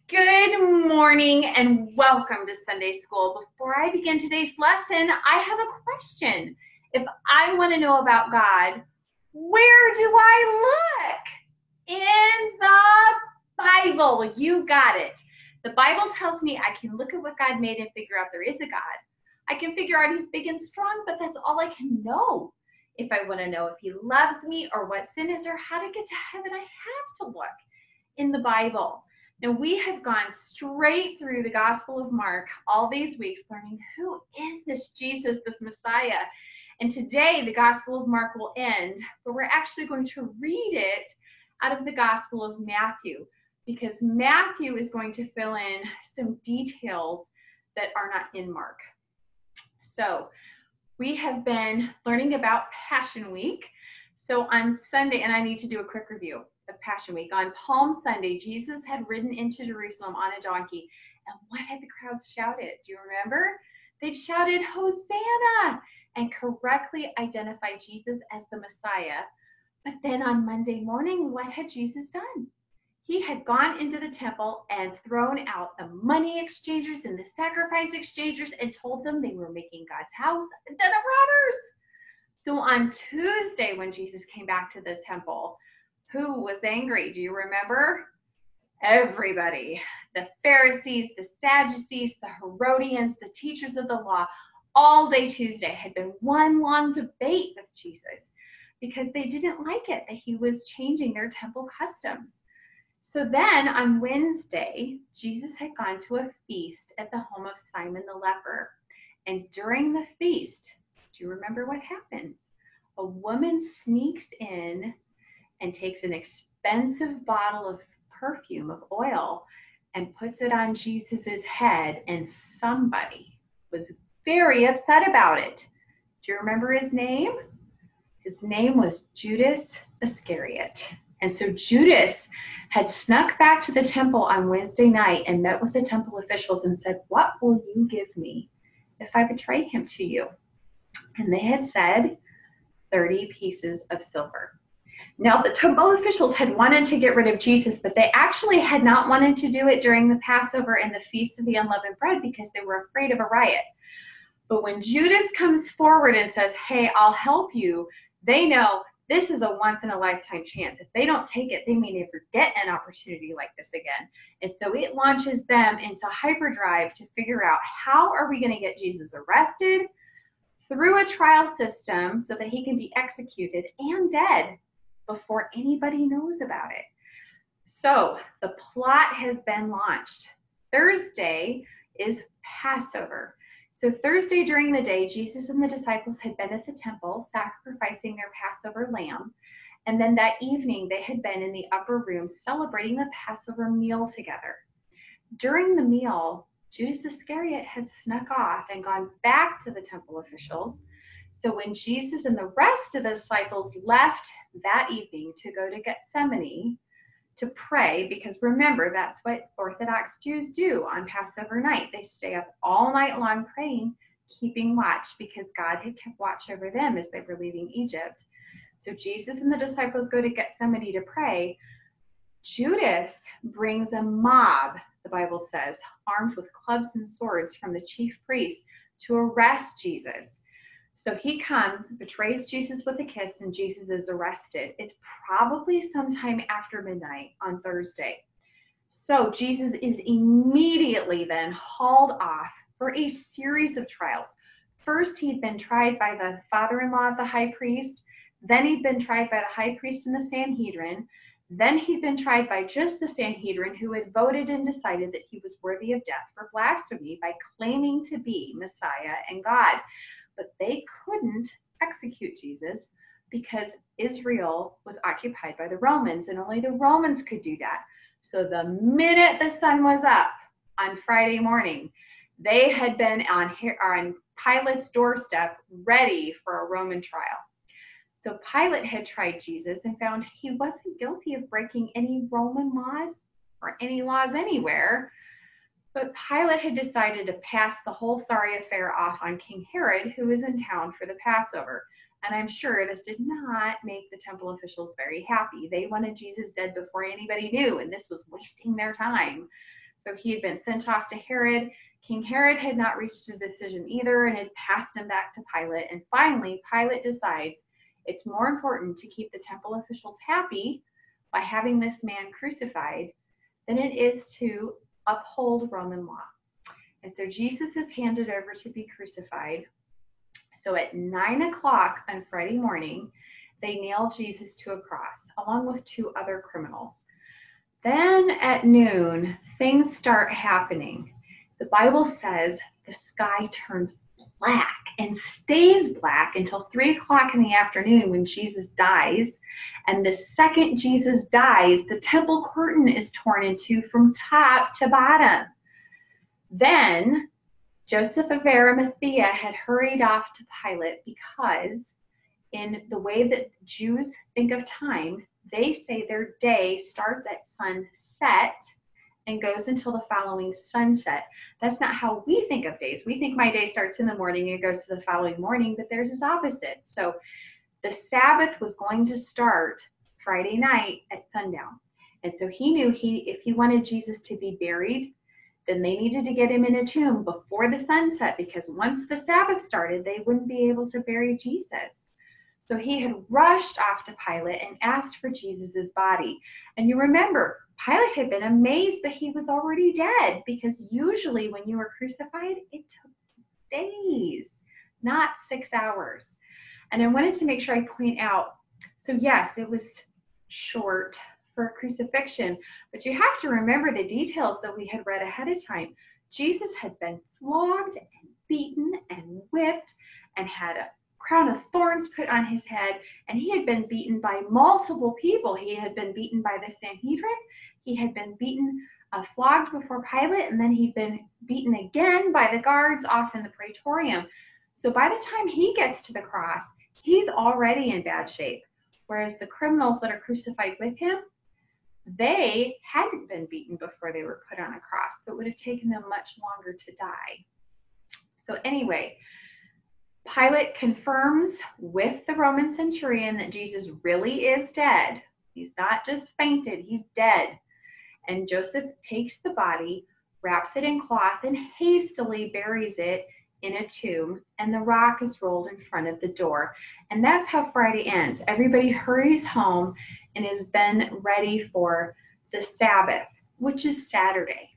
Good morning and welcome to Sunday School. Before I begin today's lesson, I have a question. If I want to know about God, where do I look? In the Bible. You got it. The Bible tells me I can look at what God made and figure out there is a God. I can figure out he's big and strong, but that's all I can know. If I want to know if he loves me or what sin is or how to get to heaven, I have to look in the Bible. Now, we have gone straight through the Gospel of Mark all these weeks, learning who is this Jesus, this Messiah. And today, the Gospel of Mark will end, but we're actually going to read it out of the Gospel of Matthew, because Matthew is going to fill in some details that are not in Mark. So, we have been learning about Passion Week. So on Sunday, and I need to do a quick review of Passion Week. On Palm Sunday, Jesus had ridden into Jerusalem on a donkey. And what had the crowds shouted? Do you remember? They shouted, Hosanna, and correctly identified Jesus as the Messiah. But then on Monday morning, what had Jesus done? He had gone into the temple and thrown out the money exchangers and the sacrifice exchangers and told them they were making God's house a den of robbers. So on Tuesday, when Jesus came back to the temple, who was angry? Do you remember? Everybody. The Pharisees, the Sadducees, the Herodians, the teachers of the law. All day Tuesday had been one long debate with Jesus because they didn't like it that he was changing their temple customs. So then on Wednesday, Jesus had gone to a feast at the home of Simon the leper. And during the feast, do you remember what happens? A woman sneaks in and takes an expensive bottle of perfume, of oil, and puts it on Jesus's head, and somebody was very upset about it. Do you remember his name? His name was Judas Iscariot. And so Judas had snuck back to the temple on Wednesday night and met with the temple officials and said, "What will you give me if I betray him to you?" And they had said 30 pieces of silver. Now, the temple officials had wanted to get rid of Jesus, but they actually had not wanted to do it during the Passover and the Feast of the Unleavened Bread because they were afraid of a riot. But when Judas comes forward and says, "Hey, I'll help you," they know this is a once-in-a-lifetime chance. If they don't take it, they may never get an opportunity like this again. And so it launches them into hyperdrive to figure out, how are we going to get Jesus arrested through a trial system so that he can be executed and dead before anybody knows about it. So the plot has been launched. Thursday is Passover. So Thursday during the day, Jesus and the disciples had been at the temple sacrificing their Passover lamb. And then that evening, they had been in the upper room celebrating the Passover meal together. During the meal, Judas Iscariot had snuck off and gone back to the temple officials. So when Jesus and the rest of the disciples left that evening to go to Gethsemane to pray, because remember, that's what Orthodox Jews do on Passover night. They stay up all night long praying, keeping watch, because God had kept watch over them as they were leaving Egypt. So Jesus and the disciples go to Gethsemane to pray. Judas brings a mob, the Bible says, armed with clubs and swords from the chief priests to arrest Jesus. So he comes, betrays Jesus with a kiss, and Jesus is arrested. It's probably sometime after midnight on Thursday. So Jesus is immediately then hauled off for a series of trials. First, he'd been tried by the father-in-law of the high priest. Then he'd been tried by the high priest and the Sanhedrin. Then he'd been tried by just the Sanhedrin, who had voted and decided that he was worthy of death for blasphemy by claiming to be Messiah and God. But they couldn't execute Jesus because Israel was occupied by the Romans, and only the Romans could do that. So the minute the sun was up on Friday morning, they had been on Pilate's doorstep ready for a Roman trial. So Pilate had tried Jesus and found he wasn't guilty of breaking any Roman laws or any laws anywhere. But Pilate had decided to pass the whole sorry affair off on King Herod, who was in town for the Passover. And I'm sure this did not make the temple officials very happy. They wanted Jesus dead before anybody knew, and this was wasting their time. So he had been sent off to Herod. King Herod had not reached a decision either and had passed him back to Pilate. And finally, Pilate decides it's more important to keep the temple officials happy by having this man crucified than it is to uphold Roman law. And so Jesus is handed over to be crucified. So at 9 o'clock on Friday morning, they nail Jesus to a cross along with 2 other criminals. Then at noon, things start happening. The Bible says the sky turns black and stays black until 3 o'clock in the afternoon when Jesus dies. And the second Jesus dies, the temple curtain is torn in 2 from top to bottom. Then Joseph of Arimathea had hurried off to Pilate because in the way that Jews think of time, they say their day starts at sunset and goes until the following sunset. That's not how we think of days. We think my day starts in the morning and goes to the following morning, but theirs is opposite. So the Sabbath was going to start Friday night at sundown. And so he knew if he wanted Jesus to be buried, then they needed to get him in a tomb before the sunset, because once the Sabbath started, they wouldn't be able to bury Jesus. So he had rushed off to Pilate and asked for Jesus's body. And you remember, Pilate had been amazed that he was already dead, because usually when you were crucified, it took days, not 6 hours. And I wanted to make sure I point out, so yes, it was short for crucifixion, but you have to remember the details that we had read ahead of time. Jesus had been flogged and beaten and whipped and had a crown of thorns put on his head, and he had been beaten by multiple people. He had been beaten by the Sanhedrin, he had been beaten, flogged before Pilate, and then he'd been beaten again by the guards off in the Praetorium. So by the time he gets to the cross, he's already in bad shape, whereas the criminals that are crucified with him, they hadn't been beaten before they were put on a cross, so it would have taken them much longer to die. So anyway, Pilate confirms with the Roman centurion that Jesus really is dead. He's not just fainted, he's dead. And Joseph takes the body, wraps it in cloth, and hastily buries it in a tomb, and the rock is rolled in front of the door. And that's how Friday ends. Everybody hurries home and is then ready for the Sabbath, which is Saturday.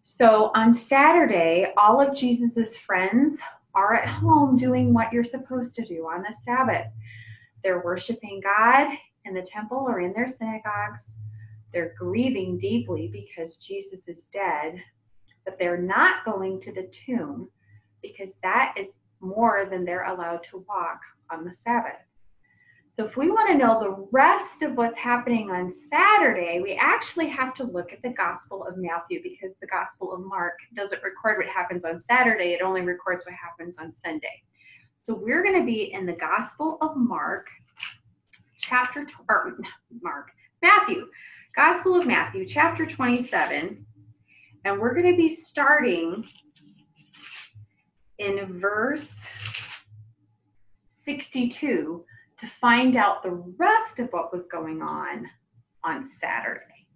So on Saturday, all of Jesus's friends are at home doing what you're supposed to do on the Sabbath. They're worshiping God in the temple or in their synagogues. They're grieving deeply because Jesus is dead, but they're not going to the tomb because that is more than they're allowed to walk on the Sabbath. So if we want to know the rest of what's happening on Saturday, we actually have to look at the Gospel of Matthew, because the Gospel of Mark doesn't record what happens on Saturday. It only records what happens on Sunday. So we're going to be in the Gospel of Matthew, Gospel of Matthew, chapter 27. And we're going to be starting in verse 62 to find out the rest of what was going on Saturday.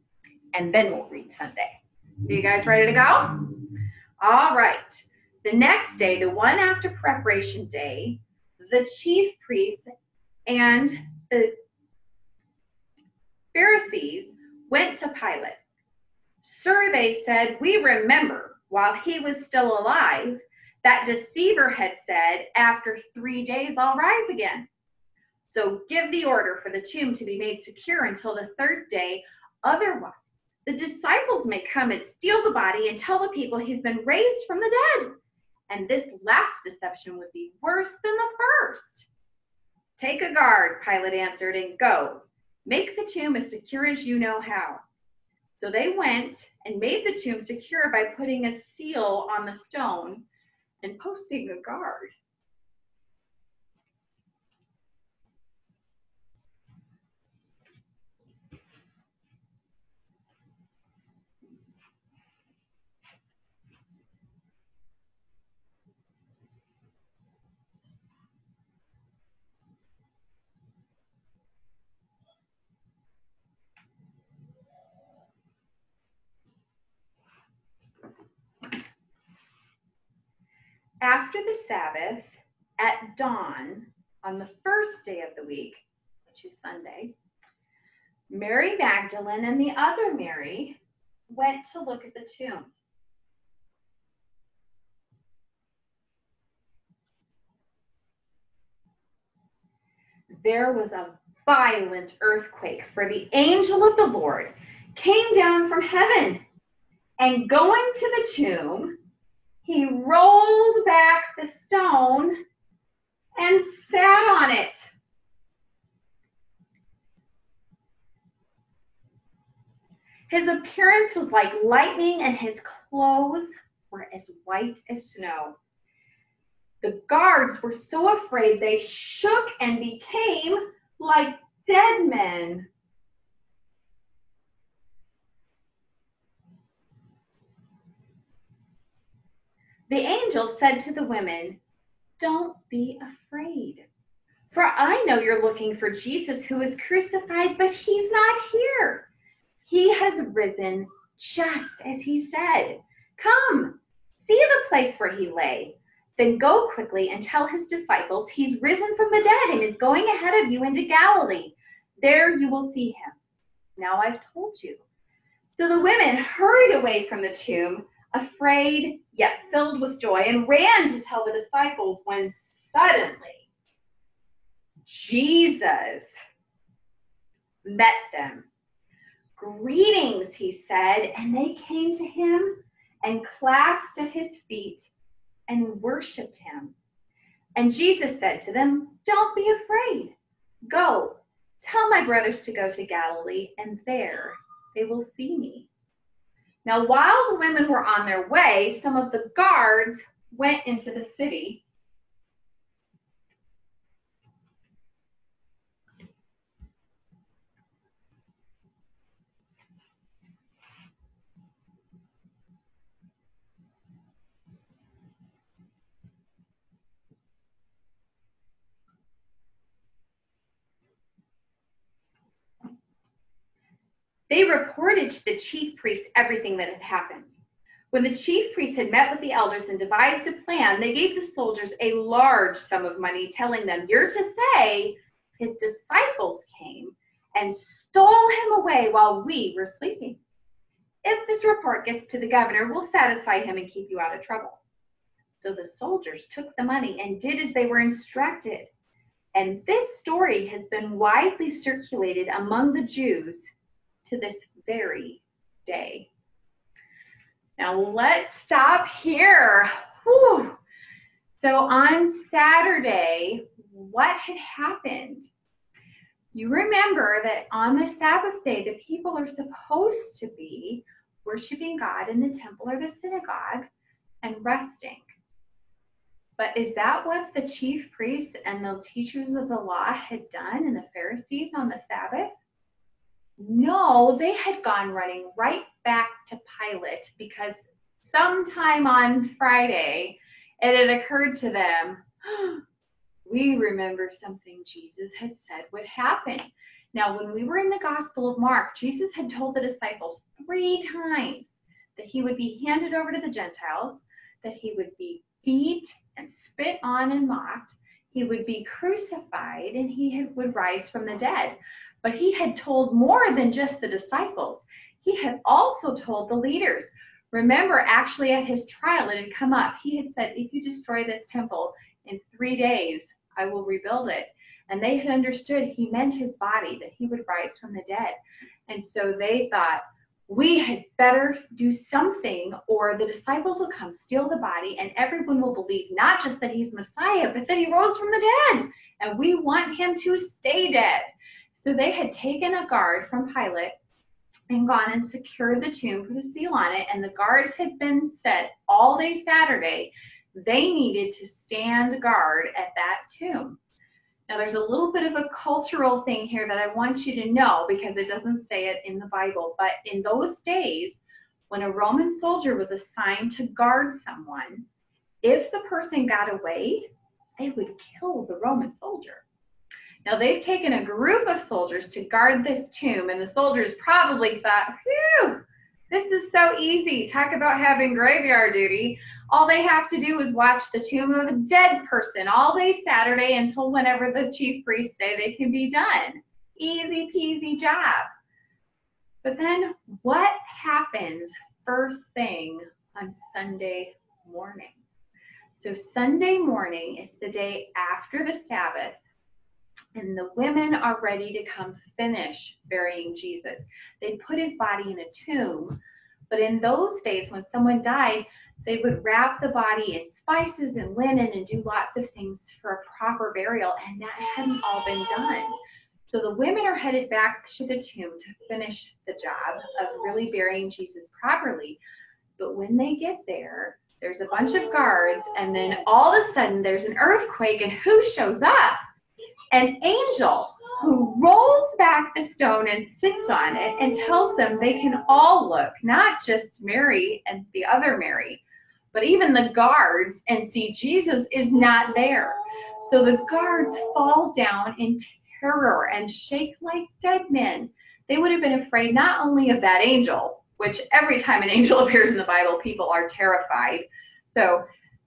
And then we'll read Sunday. So you guys ready to go? All right. The next day, the one after preparation day, the chief priests and the Pharisees went to Pilate. Sir, they said, we remember while he was still alive, that deceiver had said, after 3 days I'll rise again. So give the order for the tomb to be made secure until the 3rd day. Otherwise, the disciples may come and steal the body and tell the people he's been raised from the dead. And this last deception would be worse than the first. Take a guard, Pilate answered, and go. Make the tomb as secure as you know how. So they went and made the tomb secure by putting a seal on the stone and posting a guard. After the Sabbath, at dawn, on the first day of the week, which is Sunday, Mary Magdalene and the other Mary went to look at the tomb. There was a violent earthquake, for the angel of the Lord came down from heaven, and going to the tomb, he rolled back the stone and sat on it. His appearance was like lightning, and his clothes were as white as snow. The guards were so afraid they shook and became like dead men. The angel said to the women, "Don't be afraid, for I know you're looking for Jesus who was crucified, but he's not here. He has risen just as he said. Come, see the place where he lay. Then go quickly and tell his disciples he's risen from the dead and is going ahead of you into Galilee. There you will see him. Now I've told you." So the women hurried away from the tomb, afraid yet filled with joy, and ran to tell the disciples, when suddenly Jesus met them. "Greetings," he said, and they came to him and clasped at his feet and worshiped him. And Jesus said to them, "Don't be afraid. Go, tell my brothers to go to Galilee, and there they will see me." Now, while the women were on their way, some of the guards went into the city They reported to the chief priests everything that had happened. When the chief priests had met with the elders and devised a plan, they gave the soldiers a large sum of money, telling them, "You're to say his disciples came and stole him away while we were sleeping. If this report gets to the governor, we'll satisfy him and keep you out of trouble." So the soldiers took the money and did as they were instructed. And this story has been widely circulated among the Jews to this very day. Now let's stop here. Whew. So on Saturday, what had happened? You remember that on the Sabbath day, the people are supposed to be worshiping God in the temple or the synagogue and resting. But is that what the chief priests and the teachers of the law had done, and the Pharisees on the Sabbath? No, they had gone running right back to Pilate, because sometime on Friday, it had occurred to them, we remember something Jesus had said would happen. Now, when we were in the Gospel of Mark, Jesus had told the disciples 3 times that he would be handed over to the Gentiles, that he would be beat and spit on and mocked, he would be crucified, and he would rise from the dead. But he had told more than just the disciples. He had also told the leaders. Remember, actually at his trial, it had come up. He had said, "If you destroy this temple in 3 days, I will rebuild it." And they had understood he meant his body, that he would rise from the dead. And so they thought, we had better do something, or the disciples will come steal the body, and everyone will believe not just that he's Messiah, but that he rose from the dead. And we want him to stay dead. So they had taken a guard from Pilate and gone and secured the tomb, put a seal on it, and the guards had been set all day Saturday. They needed to stand guard at that tomb. Now, there's a little bit of a cultural thing here that I want you to know, because it doesn't say it in the Bible, but in those days, when a Roman soldier was assigned to guard someone, if the person got away, they would kill the Roman soldier. Now, they've taken a group of soldiers to guard this tomb, and the soldiers probably thought, "Phew, this is so easy. Talk about having graveyard duty. All they have to do is watch the tomb of a dead person all day Saturday until whenever the chief priests say they can be done. Easy peasy job. But then what happens first thing on Sunday morning? So Sunday morning is the day after the Sabbath, and the women are ready to come finish burying Jesus. They put his body in a tomb, but in those days when someone died, they would wrap the body in spices and linen and do lots of things for a proper burial, and that hadn't all been done. So the women are headed back to the tomb to finish the job of really burying Jesus properly. But when they get there, there's a bunch of guards, and then all of a sudden there's an earthquake, and who shows up? An angel who rolls back the stone and sits on it and tells them they can all look, not just Mary and the other Mary, but even the guards, and see Jesus is not there. So the guards fall down in terror and shake like dead men. They would have been afraid not only of that angel, which every time an angel appears in the Bible, people are terrified. So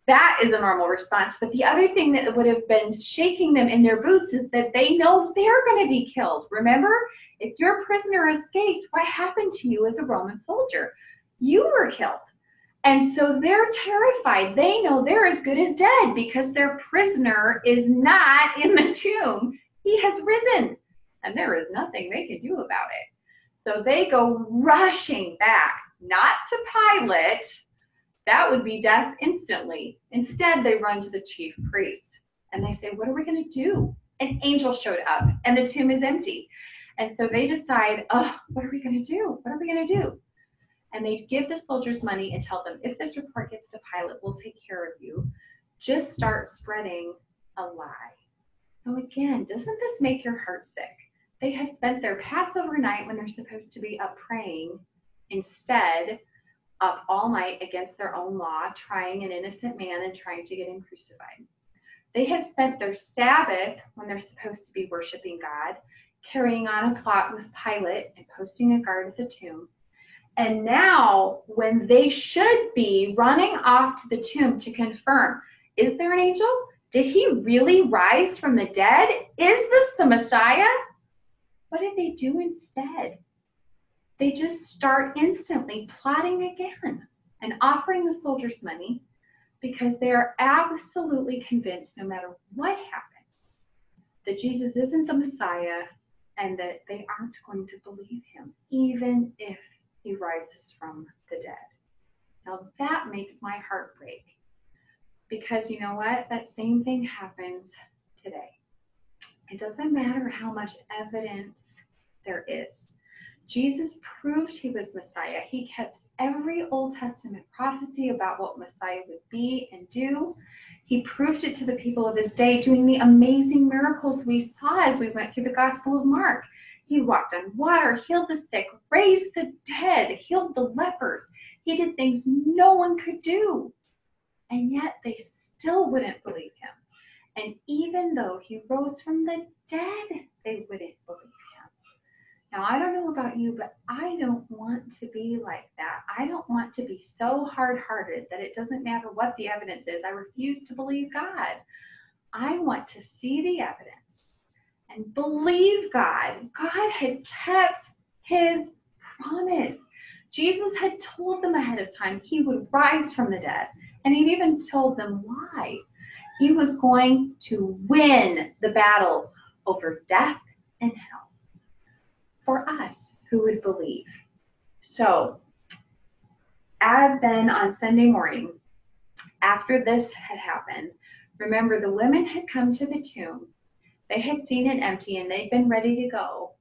that is a normal response. But the other thing that would have been shaking them in their boots is that they know they're going to be killed. Remember, if your prisoner escaped, what happened to you as a Roman soldier? You were killed. And so they're terrified. They know they're as good as dead because their prisoner is not in the tomb. He has risen, and there is nothing they can do about it. So they go rushing back, not to Pilate. That would be death instantly. Instead, they run to the chief priest, and they say, what are we going to do? An angel showed up, and the tomb is empty. And so they decide, what are we going to do? What are we going to do? And they give the soldiers money and tell them, if this report gets to Pilate, we'll take care of you. Just start spreading a lie. Now again, doesn't this make your heart sick? They have spent their Passover night when they're supposed to be up praying, instead up all night against their own law, trying an innocent man and trying to get him crucified. They have spent their Sabbath when they're supposed to be worshiping God, carrying on a plot with Pilate and posting a guard at the tomb. And now, when they should be running off to the tomb to confirm, is there an angel? Did he really rise from the dead? Is this the Messiah? What did they do instead? They just start instantly plotting again and offering the soldiers money because they are absolutely convinced, no matter what happens, that Jesus isn't the Messiah and that they aren't going to believe him, even if he rises from the dead. Now that makes my heart break, because you know what? That same thing happens today. It doesn't matter how much evidence there is. Jesus proved he was Messiah. He kept every Old Testament prophecy about what Messiah would be and do. He proved it to the people of his day, doing the amazing miracles we saw as we went through the Gospel of Mark. He walked on water, healed the sick, raised the dead, healed the lepers. He did things no one could do. And yet they still wouldn't believe him. And even though he rose from the dead, they wouldn't believe him. Now, I don't know about you, but I don't want to be like that. I don't want to be so hard-hearted that it doesn't matter what the evidence is. I refuse to believe God. I want to see the evidence and believe God. God had kept his promise. Jesus had told them ahead of time he would rise from the dead. And he even told them why. He was going to win the battle over death and hell for us who would believe. So, then on Sunday morning, after this had happened, remember the women had come to the tomb. They had seen it empty and they'd been ready to go.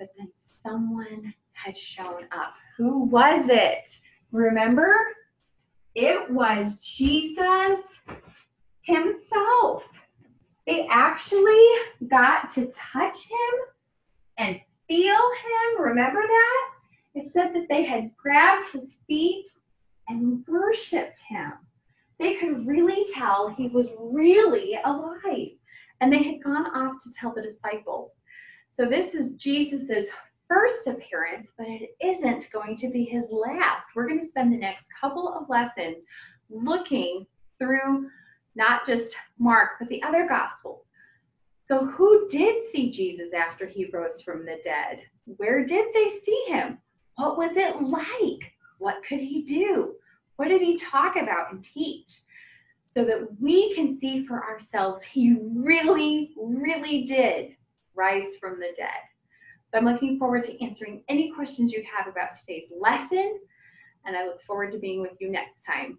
But then someone had shown up. Who was it? Remember? It was Jesus himself. They actually got to touch him and feel him. Remember that? It said that they had grabbed his feet and worshiped him. They could really tell he was really alive. And they had gone off to tell the disciples. So this is Jesus's first appearance, but it isn't going to be his last. We're going to spend the next couple of lessons looking through not just Mark, but the other Gospels. So who did see Jesus after he rose from the dead? Where did they see him? What was it like? What could he do? What did he talk about and teach? So that we can see for ourselves he really, really did rise from the dead. So I'm looking forward to answering any questions you have about today's lesson, and I look forward to being with you next time.